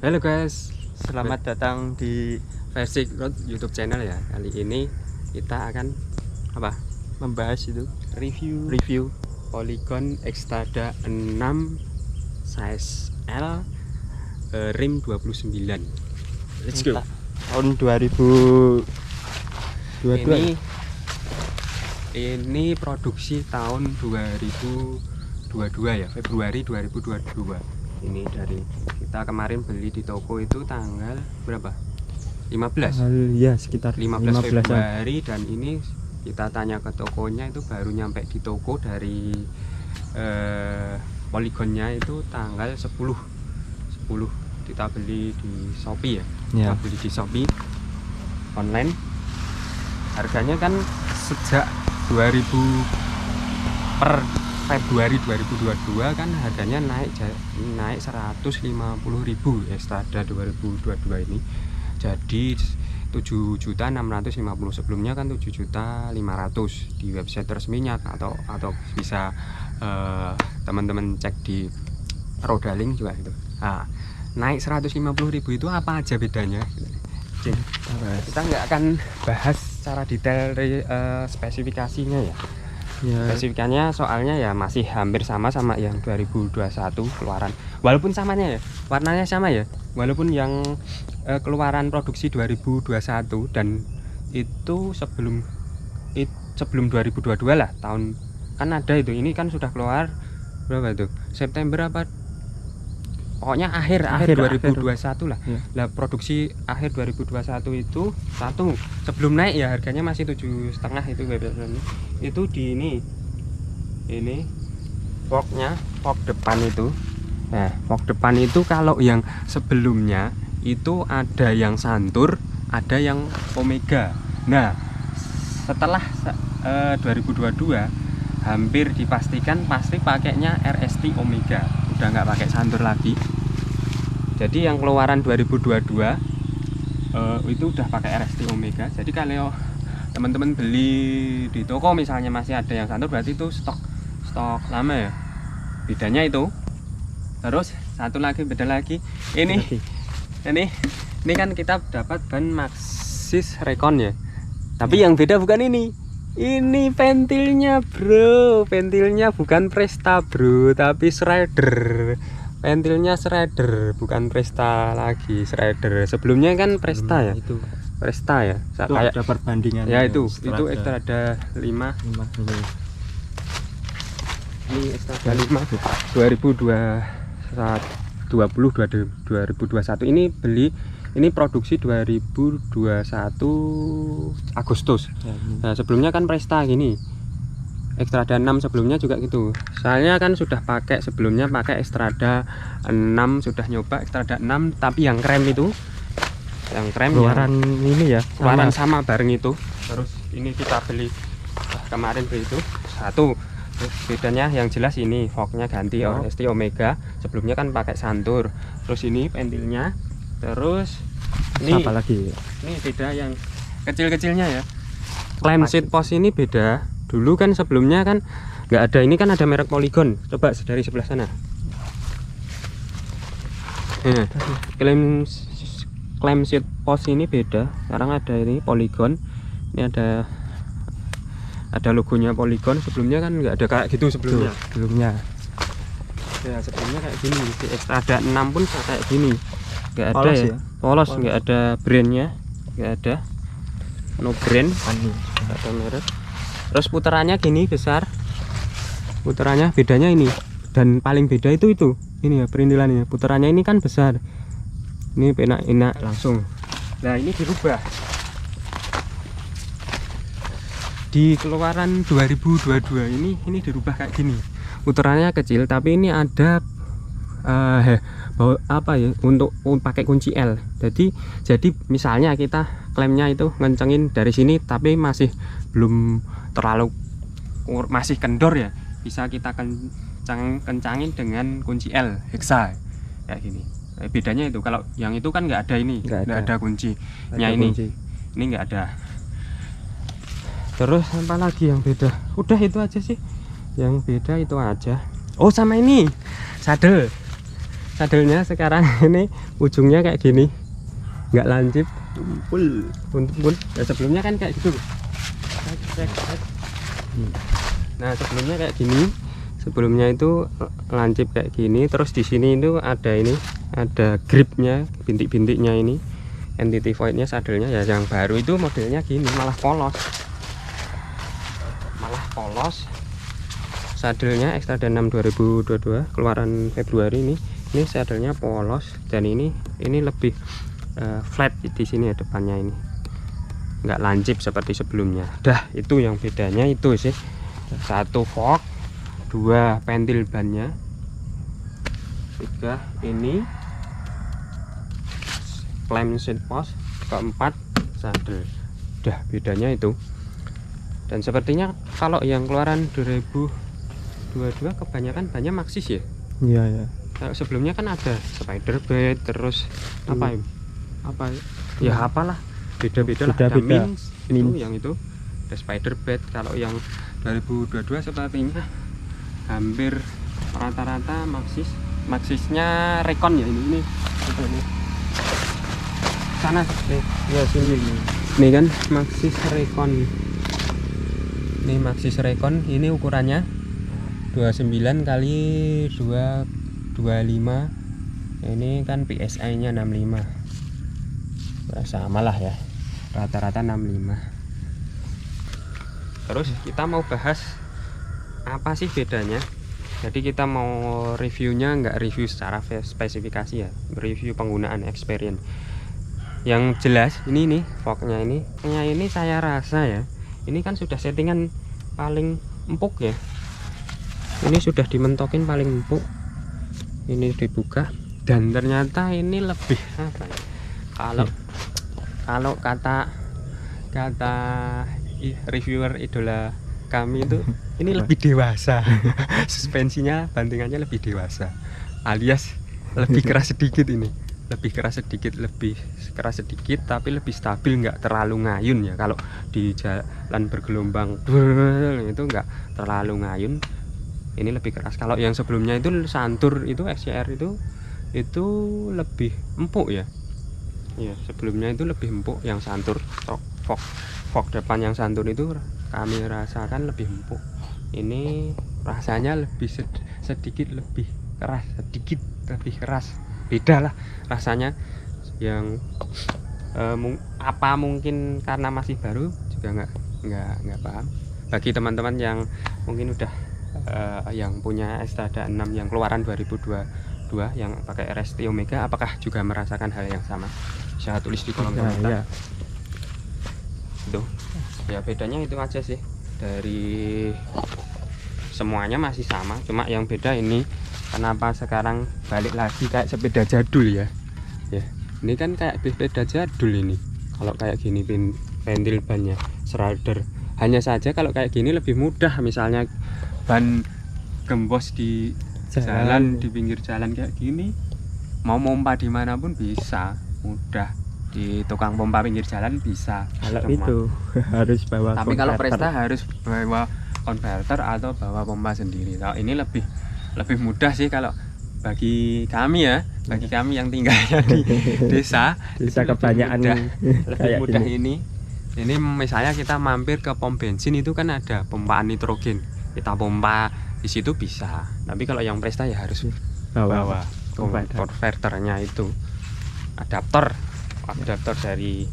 Halo guys, selamat datang di Basic Road YouTube channel ya. Kali ini kita akan membahas itu review Polygon Xstrada 6 size L rim 29. Let's go. Tahun 2022. Ini produksi tahun 2022 ya, Februari 2022. Ini dari kita kemarin beli di toko itu tanggal berapa? 15. Ya, sekitar 15 Februari dan ini kita tanya ke tokonya itu baru nyampe di toko dari Polygonnya itu tanggal 10 kita beli di Shopee ya. Kita beli di Shopee online. Harganya kan sejak 2000 per Februari 2022 kan harganya naik 150.000 Xstrada 2022 ini jadi 7.650.000, sebelumnya kan 7.500.000 di website resminya atau bisa teman-teman cek di Rodaling juga gitu. Nah, naik 150.000 itu apa aja bedanya? Kita nggak akan bahas secara detail spesifikasinya ya. Spesifikannya soalnya ya masih hampir sama yang 2021 keluaran, walaupun samanya ya warnanya sama ya, walaupun yang keluaran produksi 2021 dan itu sebelum 2022 lah, tahun kan ada itu, ini kan sudah keluar berapa itu, September apa pokoknya akhir 2021 lah ya. Lah produksi akhir 2021 itu satu sebelum naik ya harganya masih 7,5 itu website itu di ini fork depan itu. Nah, fork depan itu kalau yang sebelumnya itu ada yang Santur, ada yang Omega. Nah, setelah 2022 hampir dipastikan pasti pakainya RST Omega, udah nggak pakai Santur lagi. Jadi yang keluaran 2022 itu udah pakai RST Omega. Jadi kalau teman-teman beli di toko misalnya masih ada yang Santur, berarti itu stok lama ya, bedanya itu. Terus satu lagi beda lagi ini kan kita dapat ban Maxxis Recon ya, tapi yang beda bukan ini ventilnya bro, ventilnya bukan Presta bro, tapi Shredder. Ventilnya Shredder, bukan Presta lagi, Shredder. Sebelumnya kan Presta ya, itu Presta ya, kayak ada perbandingan ya, itu Xstrada 5 ini Xstrada 5 2021 ini beli, ini produksi 2021 Agustus. Nah, sebelumnya kan Presta gini, Xstrada 6 sebelumnya juga gitu. Soalnya kan sudah pakai sebelumnya, pakai Xstrada 6, sudah nyoba Xstrada 6 tapi yang krem itu, yang krem keluaran ini ya, keluaran sama bareng itu. Terus ini kita beli kemarin beli itu satu. Bedanya yang jelas ini forknya ganti RST Omega, sebelumnya kan pakai Santur. Terus ini ventilnya, terus ini apa lagi? Ini beda yang kecil-kecilnya ya. Clamp seat post ini beda. Dulu kan sebelumnya kan nggak ada, ini kan ada merek Polygon. Coba dari sebelah sana. Nah, clamp seat post ini beda. Sekarang ada ini Polygon. Ini ada logonya Polygon. Sebelumnya kan nggak ada kayak gitu sebelumnya. Ya, sebelumnya kayak gini. Di Xstrada 6 pun kayak gini. Nggak ada polos ya. Polos, nggak ada brandnya, nggak ada, no brand, nggak ada merek. Terus putarannya gini besar, putarannya bedanya ini, dan paling beda itu ini ya perintilannya, putarannya ini kan besar, ini enak langsung. Nah, ini dirubah di keluaran 2022 ini dirubah kayak gini, putarannya kecil tapi ini ada untuk pakai kunci L. Jadi misalnya kita klemnya itu ngencengin dari sini tapi masih belum terlalu, masih kendor ya, bisa kita kencangin dengan kunci L hexa kayak gini. Bedanya itu, kalau yang itu kan nggak ada, ini nggak ada kuncinya, ini nggak ada. Terus apa lagi yang beda? Udah itu aja sih yang beda, itu aja. Oh, sama ini saddle sadelnya sekarang ini ujungnya kayak gini, nggak lancip, tumpul. Ya, sebelumnya kan kayak gitu. Nah sebelumnya kayak gini, sebelumnya itu lancip kayak gini, terus di sini itu ada ini, ada gripnya, bintik-bintiknya ini, entity voidnya sadelnya. Ya yang baru itu modelnya gini, malah polos, sadelnya Xtradan 6 2022 keluaran Februari ini sadelnya polos, dan ini lebih flat di sini ya depannya, ini nggak lancip seperti sebelumnya. Dah itu yang bedanya itu sih, satu fork, dua pentil bannya, tiga ini clamp seat post, keempat sadel. Dah bedanya itu. Dan sepertinya kalau yang keluaran 2022 kebanyakan bannya Maxxis ya. Iya ya. Kalau sebelumnya kan ada Spiderbait, terus apa ya apalah, beda-beda lah. Ada Minx itu, yang itu ada Spiderbait. Kalau yang 2022 sepertinya hampir rata-rata Maxxisnya Recon ya, ini sana nih ya, sini nih kan Maxxis Recon. Ini Maxxis Recon, ini ukurannya 29 kali 225. Ini kan PSI nya 65. Sama lah ya, rata-rata 65. Terus kita mau bahas apa sih bedanya. Jadi kita mau reviewnya, nggak review secara spesifikasi ya, review penggunaan experience. Yang jelas ini nih forknya ini saya rasa ya, ini kan sudah settingan paling empuk ya. Ini sudah dimentokin paling empuk. Ini dibuka dan ternyata ini lebih apa ya? Kalau kata reviewer idola kami itu, ini lebih dewasa. Suspensinya, bantingannya lebih dewasa, alias lebih keras sedikit. Ini lebih keras sedikit tapi lebih stabil, nggak terlalu ngayun ya. Kalau di jalan bergelombang itu nggak terlalu ngayun, ini lebih keras. Kalau yang sebelumnya itu Santur itu XCR itu lebih empuk ya. Iya, sebelumnya itu lebih empuk yang Santur. Fork depan yang Santur itu kami rasakan lebih empuk. Ini rasanya lebih sedikit lebih keras, beda lah rasanya. Yang mungkin karena masih baru juga nggak paham. Bagi teman-teman yang mungkin udah yang punya Xtradan 6 yang keluaran 2022 yang pakai RST Omega, apakah juga merasakan hal yang sama? Bisa tulis di kolom komentar. Itu ya, bedanya itu aja sih. Dari semuanya masih sama, cuma yang beda ini kenapa sekarang balik lagi kayak sepeda jadul ya. Ini kan kayak sepeda jadul ini. Kalau kayak gini pentil bannya Schrader, hanya saja kalau kayak gini lebih mudah. Misalnya ban gembos di jalan, di pinggir jalan kayak gini, mau pompa dimanapun bisa, mudah. Di tukang pompa pinggir jalan bisa. Kalau itu harus bawa tapi kalau Presta harus bawa konverter atau bawa pompa sendiri. Kalau ini lebih mudah sih kalau bagi kami ya, bagi kami yang tinggalnya di desa kebanyakan lebih mudah ini. Misalnya kita mampir ke pom bensin itu kan ada pompaan nitrogen, kita pompa di situ bisa. Tapi kalau yang Presta ya harus bawa konverternya, itu adaptor dari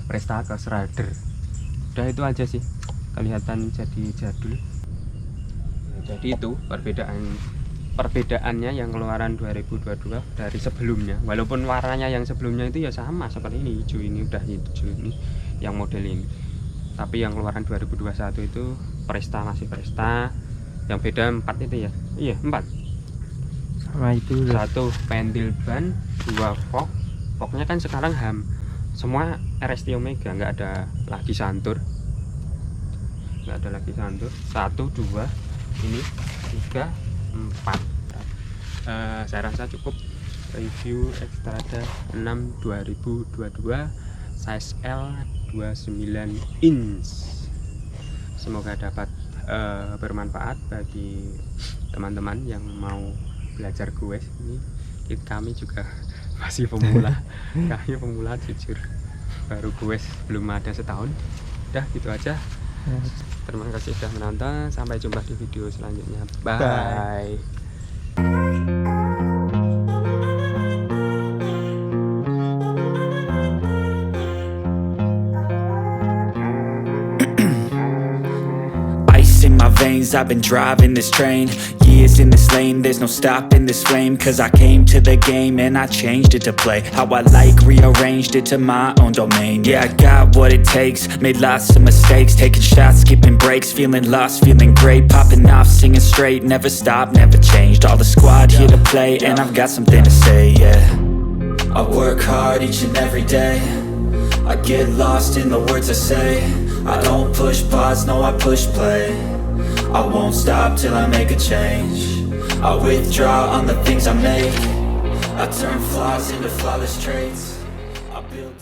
Presta ke Schrader. Udah itu aja sih, kelihatan jadi jadul. Jadi itu perbedaannya yang keluaran 2022 dari sebelumnya. Walaupun warnanya yang sebelumnya itu ya sama seperti ini, hijau, ini udah hijau ini yang model ini. Tapi yang keluaran 2021 itu Presta, masih Presta. Yang beda 4 itu ya. Iya, 4. Sama itu. Satu pentil ban, 2 fork. Forknya kan sekarang semua RST Omega, nggak ada lagi Santur. 1, 2, ini 3, 4. Saya rasa cukup review Xtradan 6 2022 size L 29 inch. Semoga dapat bermanfaat bagi teman-teman yang mau belajar goes ini. kami juga masih pemula. Kami pemula jujur, baru gue belum ada setahun. Udah gitu aja. Terima kasih sudah menonton, sampai jumpa di video selanjutnya. Bye. Ice in my veins, I've been driving this train. Years in this lane, there's no stopping this flame. Cause I came to the game and I changed it to play how I like, rearranged it to my own domain. Yeah, I got what it takes, made lots of mistakes, taking shots, skipping breaks, feeling lost, feeling great, popping off, singing straight, never stopped, never changed. All the squad here to play, and I've got something to say, yeah. I work hard each and every day, I get lost in the words I say. I don't push pause, no I push play. I won't stop till I make a change. I withdraw on the things I make. I turn flaws into flawless traits. I build